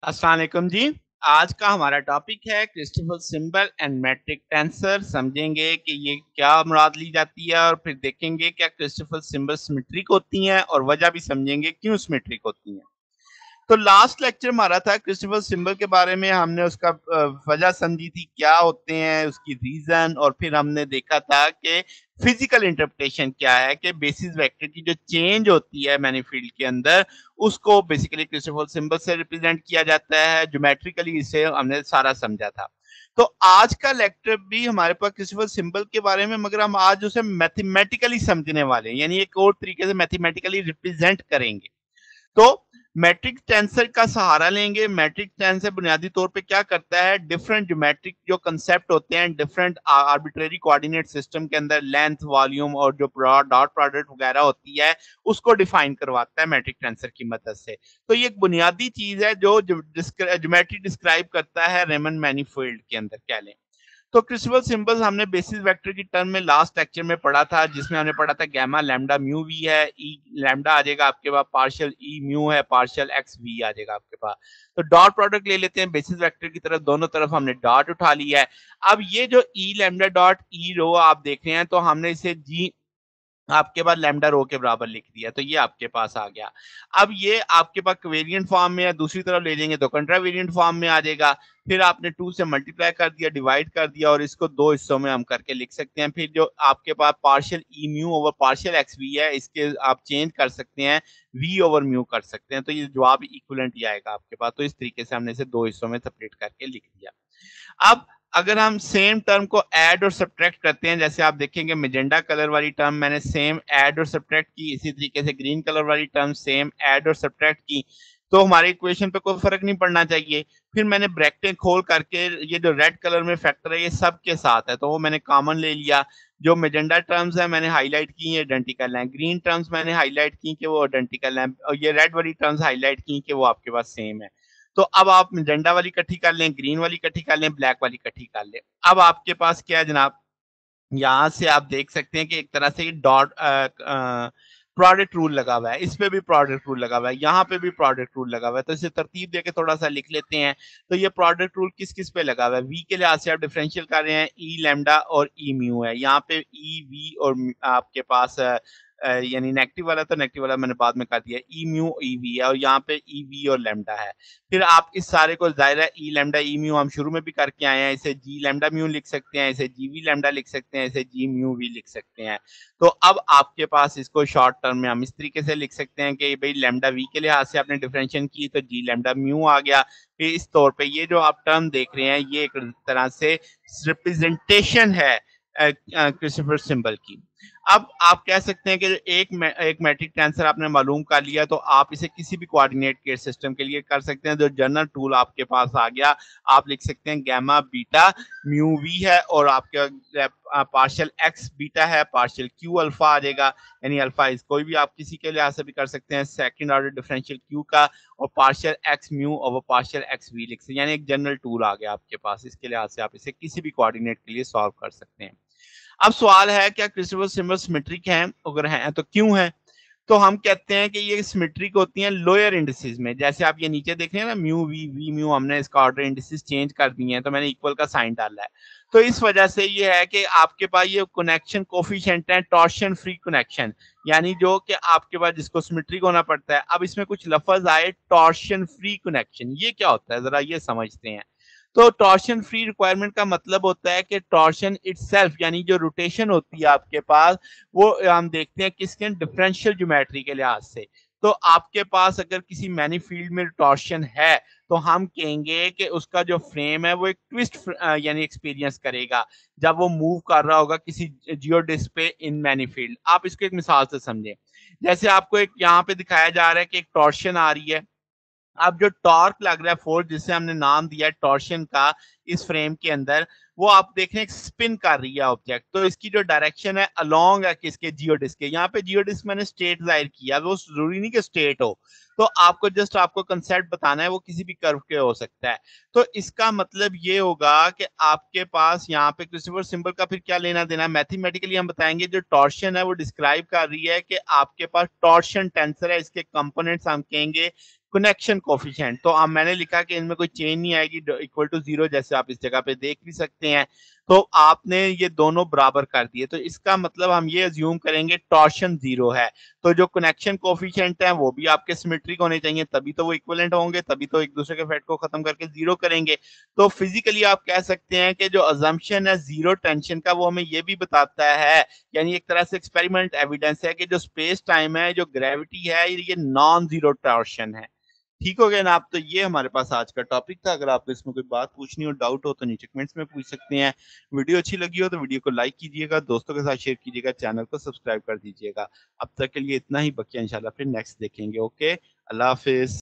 अस्सलाम वालेकुम जी। आज का हमारा टॉपिक है Christoffel symbol and metric tensor. समझेंगे कि ये क्या मुराद ली जाती है और फिर देखेंगे क्या क्रिस्टोफर सिंबल सिमेट्रिक होती हैं और वजह भी समझेंगे क्यों सिमेट्रिक होती हैं। तो लास्ट लेक्चर हमारा था क्रिस्टोफर सिंबल के बारे में, हमने उसका वजह समझी थी क्या होते हैं, उसकी रीजन, और फिर हमने देखा था कि फिजिकल इंटरप्रिटेशन क्या है कि बेसिस वेक्टर की जो चेंज होती है मैनीफील्ड के अंदर उसको बेसिकली क्रिस्टोफर सिंबल से रिप्रेजेंट किया जाता है। ज्योमेट्रिकली इसे हमने सारा समझा था। तो आज का लेक्चर भी हमारे पास क्रिस्टोफर सिंबल के बारे में, मगर हम आज उसे मैथमेटिकली समझने वाले हैं, यानी एक और तरीके से मैथमेटिकली रिप्रेजेंट करेंगे। तो मैट्रिक्स टेंसर का सहारा लेंगे। मैट्रिक्स टेंसर बुनियादी तौर पे क्या करता है, डिफरेंट ज्योमेट्रिक जो कंसेप्ट होते हैं डिफरेंट आर्बिट्रेरी कोऑर्डिनेट सिस्टम के अंदर लेंथ, वॉल्यूम और जो डॉट प्रोडक्ट वगैरह होती है उसको डिफाइन करवाता है मैट्रिक टेंसर की मदद से। तो ये एक बुनियादी चीज है जो ज्योमेट्री डिस्क्राइब करता है रेमन मैनीफोल्ड के अंदर कह लें। तो क्रिस्टोफर सिंबल्स हमने बेसिस वेक्टर की टर्म में लास्ट लेक्चर में पढ़ा था, जिसमें हमने पढ़ा था गैमा लैम्डा म्यू वी है, ई लैम्डा आ जाएगा आपके पास, पार्शियल ई म्यू है, पार्शियल एक्स वी आ जाएगा आपके पास। तो डॉट प्रोडक्ट ले लेते हैं बेसिस वेक्टर की तरफ, दोनों तरफ हमने डॉट उठा लिया है। अब ये जो ई लैम्डा डॉट ई रो आप देख रहे हैं, तो हमने इसे जी आपके पास लैम्डा रो के बराबर लिख दिया, तो ये आपके पास आ गया। अब ये आपके पास वेरिएंट फॉर्म में है, दूसरी तरफ ले लेंगे तो कंट्रा वेरिएंट फॉर्म में आ जाएगा। फिर आपने 2 से मल्टीप्लाई कर दिया, डिवाइड कर दिया, और इसको 2 हिस्सों में हम करके लिख सकते हैं। फिर जो आपके पास partial E mu over partial x V है, इसके आप चेंज कर सकते हैं, वी ओवर म्यू कर सकते हैं, तो ये जवाब इक्विवेलेंट ही आएगा आपके पास। तो इस तरीके से हमने इसे 2 हिस्सों में सेपरेट करके लिख दिया। अब अगर हम सेम टर्म को ऐड और सब्ट्रैक्ट करते हैं, जैसे आप देखेंगे मेजेंडा कलर वाली टर्म मैंने सेम ऐड और सब्ट्रैक्ट की, इसी तरीके से ग्रीन कलर वाली टर्म सेम ऐड और सब्ट्रैक्ट की, तो हमारी इक्वेशन पे कोई फर्क नहीं पड़ना चाहिए। फिर मैंने ब्रैकेट खोल करके ये जो रेड कलर में फैक्टर है ये सब के साथ है, तो वो मैंने कॉमन ले लिया। जो मेजेंडा टर्म्स है मैंने हाईलाइट की, ये आइडेंटिकल हैं। ग्रीन टर्म्स मैंने हाईलाइट की कि वो आइडेंटिकल हैं, और ये रेड वाली टर्म्स हाईलाइट की कि वो आपके पास सेम है। तो अब आप मेजेंडा वाली इकट्ठी कर लें, ग्रीन वाली इकट्ठी कर लें, ब्लैक वाली इकट्ठी कर लें। अब आपके पास क्या है जनाब, यहाँ से आप देख सकते हैं कि एक तरह से डॉट प्रोडक्ट रूल लगा हुआ है, इस पे भी प्रोडक्ट रूल लगा हुआ है, यहाँ पे भी प्रोडक्ट रूल लगा हुआ है। तो इसे तरतीब देके थोड़ा सा लिख लेते हैं। तो ये प्रोडक्ट रूल किस किस पे लगा हुआ है, वी के लिहाज से आप डिफरेंशियल कर रहे हैं, ई लैम्डा और ई म्यू है। यहाँ पे ई वी और आपके पास यानी नेगेटिव वाला, तो नेगेटिव वाला मैंने बाद में कर दिया, ई म्यू ई वी है, और यहाँ पे ई वी और लैम्डा है। फिर आप इस सारे को जाहिर है ई लैम्डा ई म्यू हम शुरू में भी करके आए हैं, इसे जी लैम्डा म्यू लिख सकते हैं, इसे जी वी लैम्डा लिख सकते हैं, इसे जी म्यू वी लिख सकते हैं। तो अब आपके पास इसको शॉर्ट टर्म में हम इस तरीके से लिख सकते हैं कि भाई लैम्डा वी के लिहाज से आपने डिफरेंशिएशन की तो जी लैम्डा म्यू आ गया। फिर इस तौर पे ये जो आप टर्म देख रहे हैं ये एक तरह से रिप्रेजेंटेशन है क्रिस्टोफर सिंबल की। अब आप कह सकते हैं कि एक मैट्रिक टेंसर आपने मालूम कर लिया, तो आप इसे किसी भी कोऑर्डिनेट के सिस्टम के लिए कर सकते हैं। जो जनरल टूल आपके पास आ गया, आप लिख सकते हैं गैमा बीटा म्यू वी है, और आपके पार्शियल एक्स बीटा है, पार्शियल क्यू अल्फा आ जाएगा, यानी अल्फा इस कोई भी आप किसी के लिहाज से भी कर सकते हैं, सेकंड ऑर्डर डिफरेंशियल क्यू का, और पार्शियल एक्स म्यू और पार्शियल एक्स वी लिख सकते हैं, यानी एक जनरल टूल आ गया आपके पास। इसके लिहाज से आप इसे किसी भी कोऑर्डिनेट के लिए सॉल्व कर सकते हैं। अब सवाल है क्या क्रिस्टोफर सिंबल सिमेट्रिक हैं, अगर हैं तो क्यों है। तो हम कहते हैं कि ये सिमेट्रिक होती हैं लोअर इंडिसेस में। जैसे आप ये नीचे देख रहे हैं ना, म्यू वी वी म्यू, हमने इसका ऑर्डर इंडिसेस चेंज कर दिए हैं, तो मैंने इक्वल का साइन डाला है। तो इस वजह से ये है कि आपके पास ये कनेक्शन कोफिशिएंट है टॉर्शन फ्री कनेक्शन, यानी जो कि आपके पास जिसको सिमेट्रिक होना पड़ता है। अब इसमें कुछ लफ्ज आए टॉर्शन फ्री कनेक्शन, ये क्या होता है जरा ये समझते हैं। तो टॉर्शन फ्री रिक्वायरमेंट का मतलब होता है कि टॉर्शन इटसेल्फ, यानी जो रोटेशन होती है आपके पास, वो हम देखते हैं किसके डिफरेंशियल ज्योमेट्री के लिहाज से। तो आपके पास अगर किसी मैनीफील्ड में टॉर्शन है, तो हम कहेंगे कि उसका जो फ्रेम है वो एक ट्विस्ट यानी एक्सपीरियंस करेगा जब वो मूव कर रहा होगा किसी जियोडिस्क पे इन मैनीफील्ड। आप इसको एक मिसाल से समझें, जैसे आपको एक यहाँ पे दिखाया जा रहा है कि एक टॉर्शन आ रही है। अब जो टॉर्क लग रहा है फोर्स, जिसे हमने नाम दिया है टॉर्शन का, इस फ्रेम के अंदर वो आप देख रहे हैं स्पिन कर रही है ऑब्जेक्ट, तो इसकी जो डायरेक्शन है अलोंग है किसके, जियोडिस्क के। यहाँ पे जियोडिस्क मैंने स्टेट जाहिर किया, वो जरूरी नहीं कि स्टेट हो, तो आपको जस्ट आपको कंसेप्ट बताना है, वो किसी भी कर्व के हो सकता है। तो इसका मतलब ये होगा कि आपके पास यहाँ पे क्रिस्टोफर सिंबल का फिर क्या लेना देना है, मैथमेटिकली हम बताएंगे जो टॉर्शन है वो डिस्क्राइब कर रही है कि आपके पास टॉर्शन टेंसर है, इसके कंपोनेंट्स हम कहेंगे कनेक्शन कोएफिशिएंट, तो अब मैंने लिखा कि इनमें कोई चेन नहीं आएगी इक्वल टू 0 जैसे आप इस जगह पे देख भी सकते हैं। तो आपने ये दोनों बराबर कर दिए, तो इसका मतलब हम ये अज़्यूम करेंगे टॉर्शन 0 है। तो जो कनेक्शन कोएफिशिएंट है वो भी आपके सिमेट्रिक होने चाहिए, तभी तो वो इक्विवेलेंट होंगे, तभी तो एक-दूसरे के फेट को खत्म करके 0 करेंगे। तो फिज़िकली आप कह सकते हैं कि जो असम्पशन है 0 टेंशन का वो हमें ये भी बताता है, यानी एक तरह से एक्सपेरिमेंट एविडेंस है कि जो स्पेस टाइम है, जो ग्रेविटी है, ये नॉन ज़ीरो टॉर्शन है। ठीक हो गया ना आप? तो ये हमारे पास आज का टॉपिक था। अगर आपको इसमें कोई बात पूछनी हो, डाउट हो तो नीचे कमेंट्स में पूछ सकते हैं। वीडियो अच्छी लगी हो तो वीडियो को लाइक कीजिएगा, दोस्तों के साथ शेयर कीजिएगा, चैनल को सब्सक्राइब कर दीजिएगा। अब तक के लिए इतना ही, बाकी इंशाल्लाह फिर नेक्स्ट देखेंगे। ओके, अल्लाह हाफ़िज़।